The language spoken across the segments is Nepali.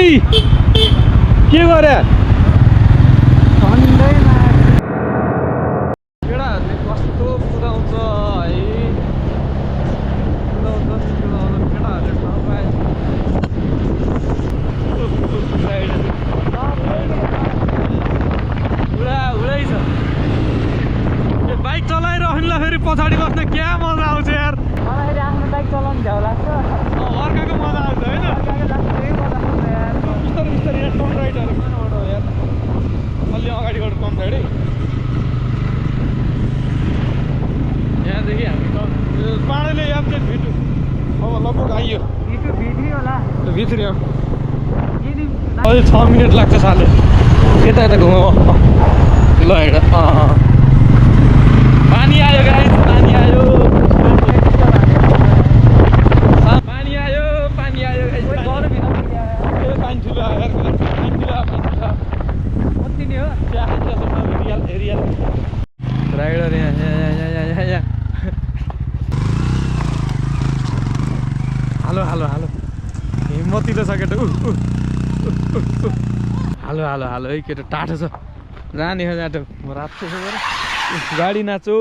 के गरे केटाहरूले कस्तो कुदाउँछ है केटाहरूले ठाउँ पाए उडै छ यो बाइक चलाइरहनुलाई फेरि पछाडि बस्ने क्या मजा आउँछ यार मलाई आफ्नो बाइक चलाउनु झ्याउ लाग्छ अर्काको मजा आउँछ होइन बिस्तारै बिस्तारै यहाँ टर्न राइटहरू कहाँबाट हो यार अलि अगाडिबाट टर्न राइट है यहाँदेखि हामी त पाँडैले याद भिटु अब लगभग आइयो भित्री होला भित्री अझै 6 मिनट लाग्छ साले यता यता घुमाउ ल हेर पानी आयो गाइस पानी आयो पानी आयो पानी आयो गाइस पानी ठुलो आयो पानी ठुलो कति नै हो रियल राइडर यहाँ हालो हालो हालो हिम्मतिलो छ केटा हालो हालो हालो है केटा टाढो छ जाने हो जाटो रातो छ गएर गाडी नाचो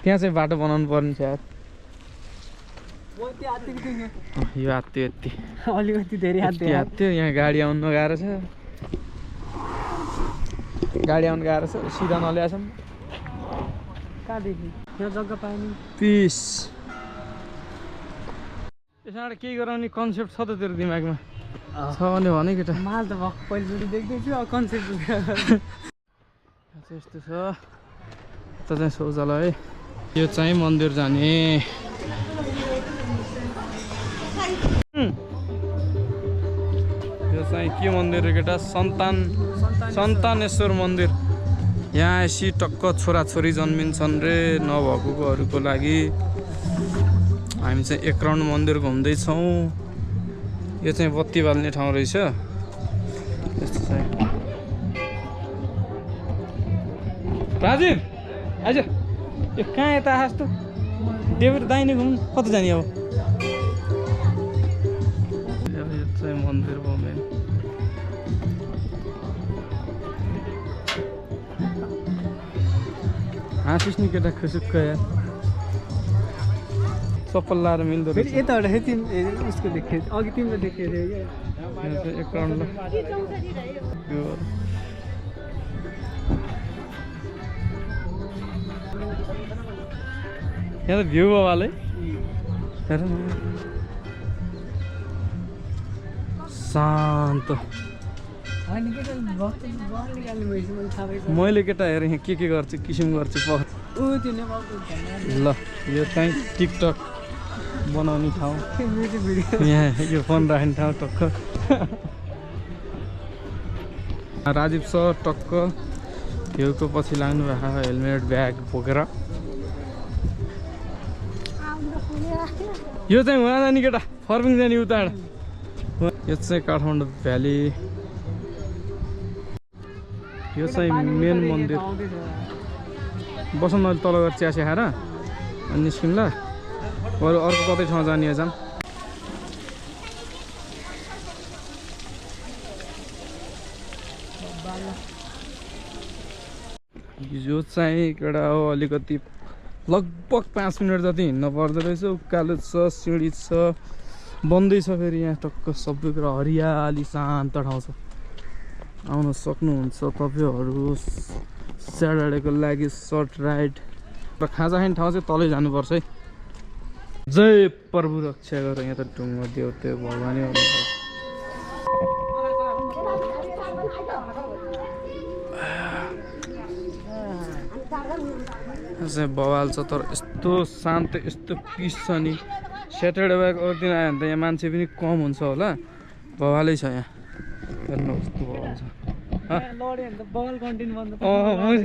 त्यहाँ चाहिँ बाटो बनाउनु पर्ने छ यार यो हात्यो यति अलिकति धेरै हात्यो यहाँ गाडी आउनु नगाह्रो छ गाडी आउनु गाह्रो छ सिधा नल्याएछौँ कहाँदेखि यहाँ जग्गा पानी पिस यसबाट केही गराउने कन्सेप्ट छ त तेरो दिमागमा छ भने भने केटा माल त भक्क पहिलोचोटि देख्दैछु अब कन्सेप्ट यस्तो छ यता चाहिँ शौचालय यो चाहिँ मन्दिर जाने यो चाहिँ के मन्दिर केटा सन्तानेश्वर मन्दिर यहाँ यसरी टक्क छोराछोरी जन्मिन्छन् रे नभएकोहरूको लागि हामी चाहिँ एक राउन्ड मन्दिर घुम्दैछौँ यो चाहिँ बत्ती बाल्ने ठाउँ रहेछ यस्तो चाहिँ राजीव आइज यो कहाँ यता जस्तो डेभिड दाहिने घुम्नु कता जाने अब यो चाहिँ मन्दिर भयो मेन हाँसिस् नि केटा खुसुक्क यार चप्पल लाएर मिल्दो रहेछ यताबाट उसको देखेँ अघि तिम्रो देखेको थियो क्या एक राउन्ड यहाँ त भ्यू भयो वाले हेर न शान्त मैले केटा हेरेँ यहाँ के गर्छु किसिम गर्छु ल यो चाहिँ टिकटक बनाउने ठाउँ यहाँ यो फोन राख्ने ठाउँ टक्क राजीव सर टक्क हिउँको पछि लाग्नु भएको हेलमेट ब्याग बोकेर यो चाहिँ उहाँ जाने केटा फर्मिङ जाने उताबाट यो चाहिँ काठमाडौँ भ्याली यो चाहिँ मेन मन्दिर बसौँ न तल गएर चिया खाएर अनि निस्किउँ ल अरू अर्को कतै ठाउँ जाने जाम यो चाहिँ एउटा हो अलिकति लगभग 5 मिनट जति हिँड्नु पर्दो रहेछ उकालो छ सिँढी छ बन्दै छ फेरि यहाँ टक्क सबै कुरा हरियाली शान्त ठाउँ छ आउन सक्नुहुन्छ तपाईँहरू स्याटरडेको लागि सर्ट राइड र खाजा खाने ठाउँ चाहिँ तलै जानुपर्छ है जय प्रभु रक्षा गर यहाँ त ढुङ्गा देउते भगवानै चाहिँ बवाल छ तर यस्तो शान्त यस्तो पिस छ नि स्याटरडे बाहेक अरू दिन आयो भने त यहाँ मान्छे पनि कम हुन्छ होला बवालै छ यहाँ हेर्नु कस्तो बवाल छ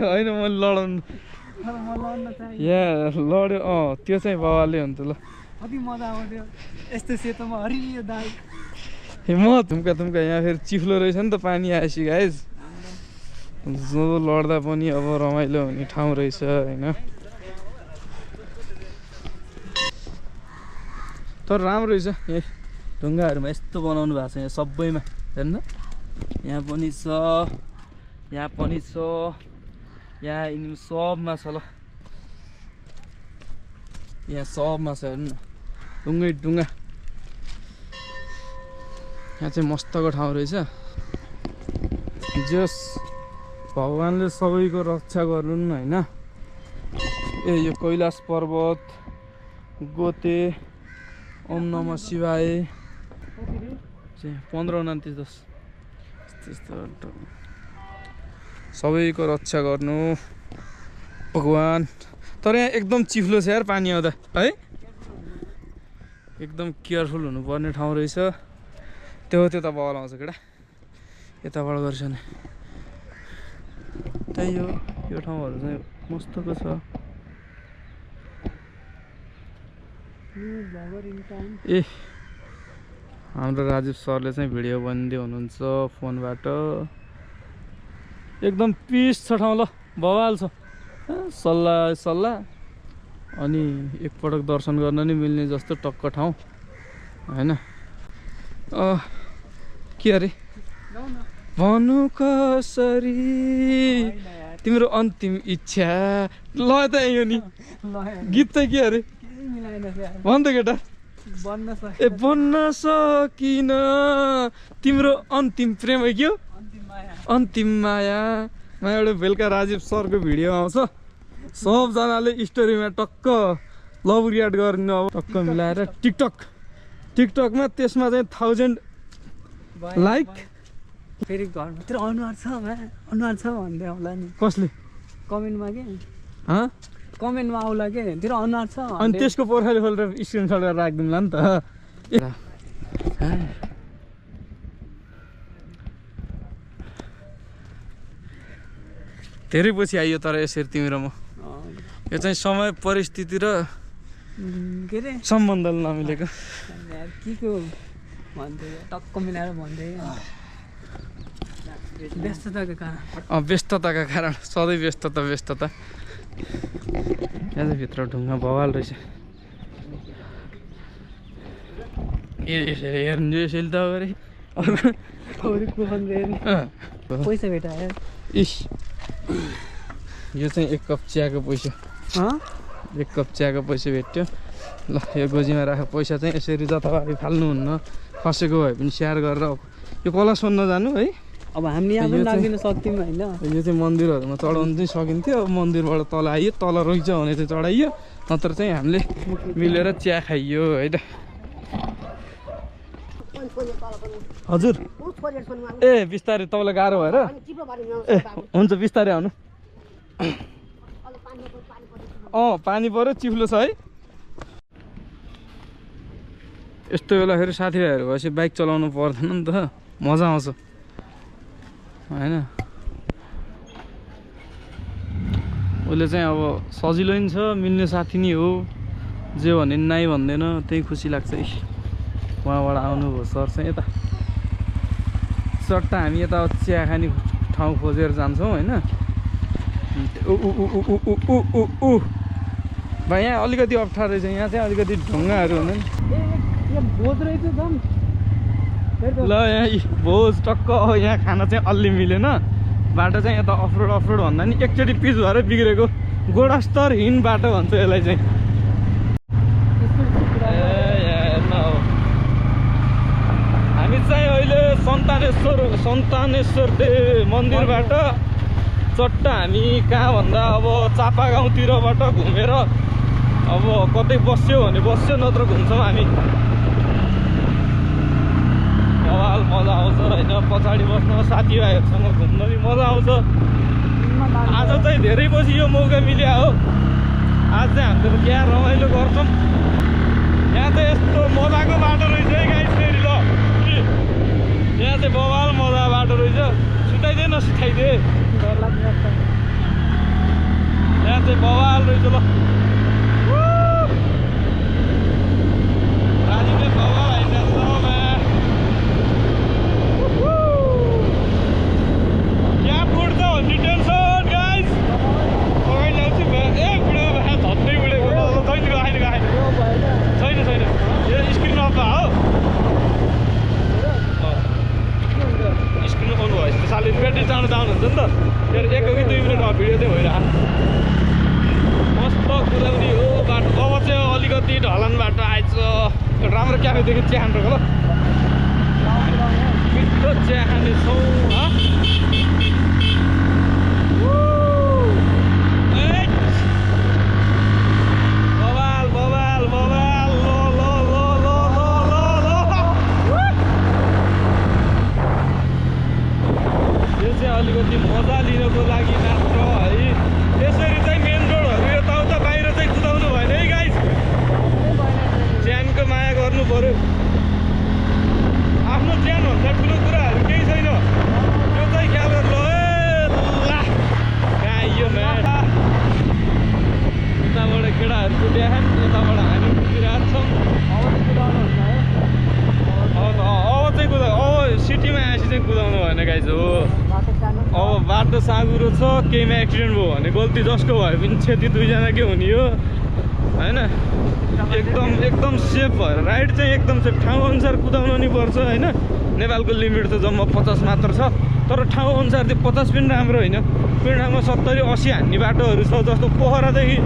होइन मैले लडाउनु यहाँ लड्यो त्यो चाहिँ बवालै हुन्छ ल कति मजा आउँथ्यो यस्तो सेतोमा हरियो दाल म थुम्का यहाँ फेरि चिफ्लो रहेछ नि त पानी आएपछि गाइस जो लड्दा पनि अब रमाइलो हुने ठाउँ रहेछ होइन तर राम्रो रहेछ यही ढुङ्गाहरूमा यस्तो बनाउनु भएको छ यहाँ सबैमा हेर्नु यहाँ पनि छ यहाँ पनि छ यहाँ यिनी सबमा छ ल यहाँ सबमा छ हेर्नु ढुङ्गै ढुङ्गा यहाँ चाहिँ मस्तको ठाउँ रहेछ जस भगवान्ले सबैको रक्षा गर्नुन् होइन ए यो कैलाश पर्वत गोते ओम नमः शिवाय चाहिँ 15 त्यस्तो सबैको रक्षा गर्नु भगवान् तर यहाँ एकदम चिफ्लो छ यार पानी आउँदा है एकदम केयरफुल हुनुपर्ने ठाउँ रहेछ त्यता बल आउँछ केटा यताबाट गर्छ नि त्यही हो यो ठाउँहरू चाहिँ मस्तको छ ए हाम्रो राजीव सरले चाहिँ भिडियो बनिदिँदै हुनुहुन्छ फोनबाट एकदम पिस छ ठाउँ ल बवाल छ सल्लाह अनि एकपटक दर्शन गर्न नि मिल्ने जस्तो टक्क ठाउँ होइन के अरे भन्नु कसरी तिम्रो अन्तिम इच्छा ल त यो नि गीत चाहिँ के अरे भन् त केटा ए बन्न सकिन तिम्रो अन्तिम प्रेम है के हो अन्तिम माया एउटा बेलुका राजीव सरको भिडियो आउँछ सबजनाले स्टोरीमा टक्क लभ रियाक्ट गर्ने अब टक्क मिलाएर टिकटकमा त्यसमा चाहिँ 1000 लाइक फेरि घरमा तेरो अनुहार छ भन्दै आउला नि कसले कमेन्टमा के कमेन्टमा आउला के तेरो अनुहार छ अनि त्यसको प्रोफाइल खोलेर स्क्रिनसट गरेर राखिदिउँला नि त धेरै पछि आइयो तर यसरी तिमी र म यो चाहिँ समय परिस्थिति र के अरे सम्बन्ध नमिलेको के को भन्दै टक्क मिलाएर भन्दै व्यस्तताका कारण सधैँ व्यस्तता यहाँ चाहिँ भित्र ढुङ्गा बवाल रहेछ हेर्नु यसैले त अगाडि पैसा भेटायो इस यो चाहिँ 1 कप चियाको पैसा 1 कप चियाको पैसा भेट्यो ल यो गोजीमा राख पैसा चाहिँ यसरी जताभावी फाल्नुहुन्न फसेको भए पनि सेयर गरेर यो कला सोध्न जानु है अब हामी यहाँ पनि लाग्दिन सक्थ्यौँ होइन यो चाहिँ मन्दिरहरूमा चढाउनु चाहिँ सकिन्थ्यो अब मन्दिरबाट तल आइयो तल रोइछ भने चाहिँ चढाइयो नत्र चाहिँ हामीले मिलेर चिया खाइयो है त हजुर ए बिस्तारै तपाईँलाई गाह्रो भएर ए हुन्छ बिस्तारै आउनु पानी पऱ्यो चिप्लो छ है यस्तो बेला फेरि साथीभाइहरू भएपछि बाइक चलाउनु पर्दैन नि त मजा आउँछ होइन उसले चाहिँ अब सजिलो नि छ मिल्ने साथी नि हो जे भने नाइ भन्दैन त्यही खुसी लाग्छ उहाँबाट आउनुभयो सर चाहिँ यता सट्टा हामी यता चिया खाने ठाउँ खोजेर जान्छौँ होइन भाइ यहाँ अलिकति अप्ठ्यारो रहेछ यहाँ चाहिँ अलिकति ढुङ्गाहरू हुँदैन ल यहाँ भोज टक्क यहाँ खाना चाहिँ अलि मिलेन बाटो चाहिँ यता अफरोड भन्दा नि एकचोटि पिच भएर बिग्रेको गुणस्तरहीन बाटो भन्छ यसलाई चाहिँ हामी चाहिँ अहिले सन्तानेश्वर मन्दिरबाट चट्ट हामी कहाँ भन्दा अब चापागाउँतिरबाट घुमेर अब कतै बस्यो भने बस्यो नत्र घुम्छौँ हामी बवाल मजा आउँछ होइन पछाडि बस्न साथीभाइहरूसँग घुम्न नि मजा आउँछ आज चाहिँ धेरै पछि यो मौका मिल्यो हो आज चाहिँ हामीहरू क्या रमाइलो गर्छौँ यहाँ चाहिँ यस्तो मजाको बाटो रहेछ है गाइस फेरि ल यहाँ चाहिँ बवाल मजा बाटो रहेछ सुताइदे नसुताइदे यहाँ चाहिँ बवाल रहेछ ल राजीले बवाल हाइजान्छ क्या बुढ्छ भन्ने टेन्सन गाइस पकाइल्याउँछु ए बुढो भए झन्डै बुढेको छैन यो स्क्रिन अफ हो हुन्छ नि त त्यो 1 कि 2 मिनट भिडियो चाहिँ भइरहेको मस्त कुदाउने हो बाटो अब चाहिँ अलिकति ढलान बाटो आइछ राम्रो क्याफेदेखि चिया खानु ल मिठो चिया खानेछौँ बबाल बबाल बबाल लो लो लो लो लो लो लो यो चाहिँ अलिकति मजा लिनको लागि मात्र है यसरी चाहिँ मेन रोडहरू यताउता बाहिर चाहिँ कुदाउनु भएन है गाइस ज्यानको माया गर्नु पर्यो आफ्नो ज्यानभन्दा ठुलो कुराहरू केही छैन यो चाहिँ ख्याल गर्नु गाइयो उताबाट केटाहरूको बिहान यताबाट हामी कुदिरहेको छौँ अब चाहिँ अब सिटीमा आएपछि चाहिँ कुदाउनु भएन गाइस हो अब बाटो साँगुरो छ केहीमा एक्सिडेन्ट भयो भने गल्ती जसको भए पनि क्षति 2जनाकै हुने हो होइन एकदम सेफ भएर राइड चाहिँ एकदम सेफ ठाउँ अनुसार कुदाउनु नि पर्छ होइन नेपालको लिमिट त जम्मा 50 मात्र छ तर ठाउँ अनुसार त्यो 50 पनि राम्रो होइन कुनै ठाउँमा 70-80 हान्ने बाटोहरू छ जस्तो पोखरादेखि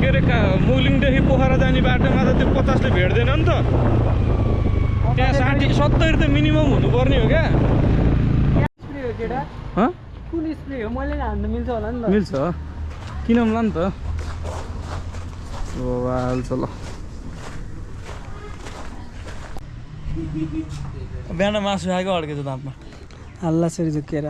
के अरे मुलिङदेखि पोखरा जाने बाटोमा त त्यो 50ले भेट्दैन नि त त्यहाँ 60-70 त मिनिमम हुनुपर्ने हो क्या कुन स्प्रे हो मैले हान्न मिल्छ होला नि त मिल्छ किनौँला नि त हाल्छ ल बिहान मासु खाएको अड्केछ दाँतमा हल्लासरी झुकेर